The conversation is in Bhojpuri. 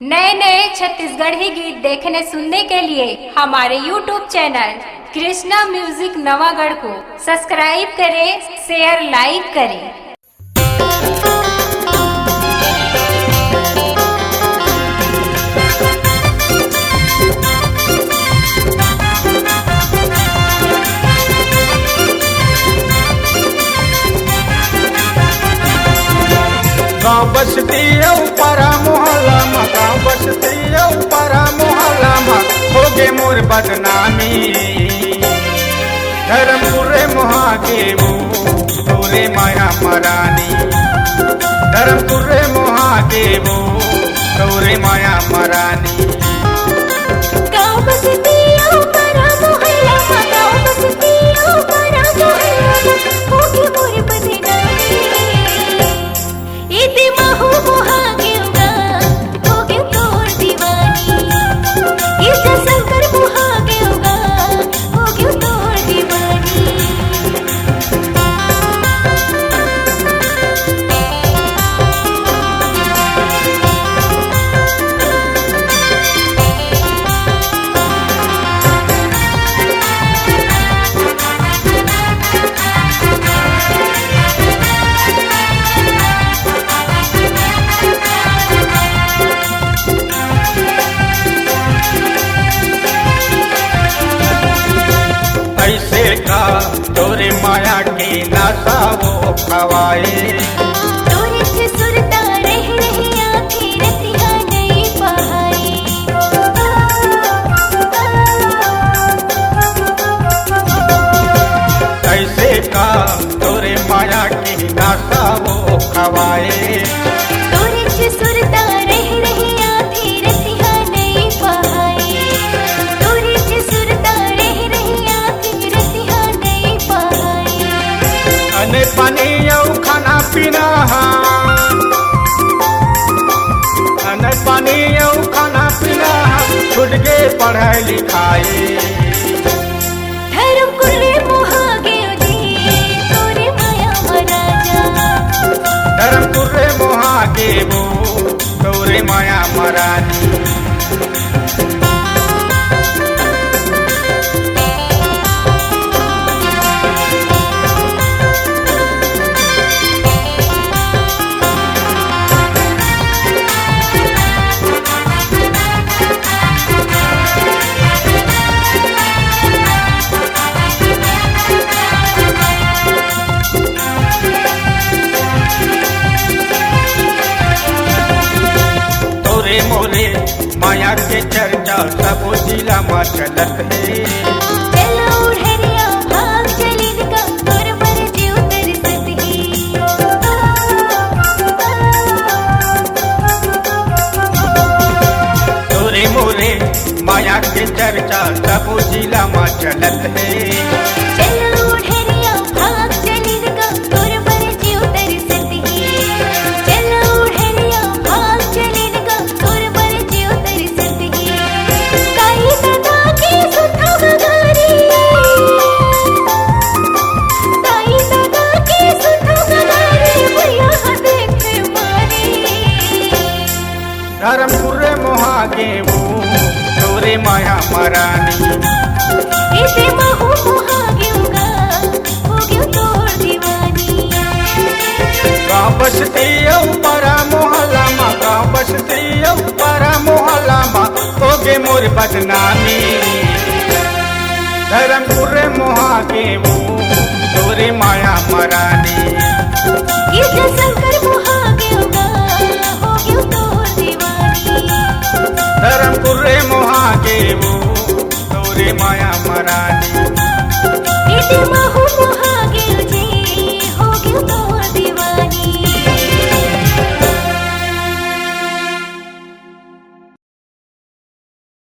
नए नए छत्तीसगढ़ी गीत देखने सुनने के लिए हमारे YouTube channel Krishna music Navagarh को सब्सक्राइब करें, शेयर लाइक करें। गाँव बसती परा मोहल्ला में, गाँव बसती परा मोहल्ला में होगे मोर बदनामी। धर्मपुर महादेव तोरे माया मरानी, धर्मपुर महादेव तोरे माया मरानी। गाँव बसती परा मोहल्ला में, गाँव बसती परा मोहल्ला में होगे मोर बदनामी। इति महू मोहागेउगा होगे तोर दीवानी, इति शंकर मोहागेउगा होगे तोर दीवानी। ऐसे का तोरे माया के नासा वो खवाए। तोरे से सुरता रह रही आँखें रतिया नहीं पाए। ऐसे का तोरे माया के नासा वो खवाए। तोरे से सुरता रह रही आँखें रतिया नहीं पाए। तोरे से सुरता रह रही आँखें रतिया नहीं पाए। अने पानी और खाना पीना, अने पानी और खाना पीना छूट गए पढ़ाई लिखाई। धर्मपुर मोहागेउ जी तोरे माया मराजा। धर्मपुर महादेव तोरे माया मरानी। तोरे मोरे माया के चर्चा सब जिला में चलत है। चला उड़हरिया भाग चलिन का तोर पर जीव तरसत ही। तोरे मोरे माया के चर्चा सब जिला में चलत है। चला उड़हरिया भाग चलिन का तोर पर जीव तरसत ही। चला उड़हरिया भाग चलिन का तोर पर जीव तरसत ही। काई दादा के सुथा मगारी, काई दादा के सुथा मगारी भैया देखे मारी। धर्मपुर महादेव तोरे माया मरानी। इसे महू मोहागेउगा होगे तोर दीवानी। गाँव बसती परा मोहल्ला में, गाँव बसती परा मोहल्ला में होगे मोर बदनामी। धर्मपुर महादेव तोरे माया मरानी। इसे शंकर मोहागेउगा होगे तोर दीवानी। धर्मपुर महादेव तोरे माया मरानी।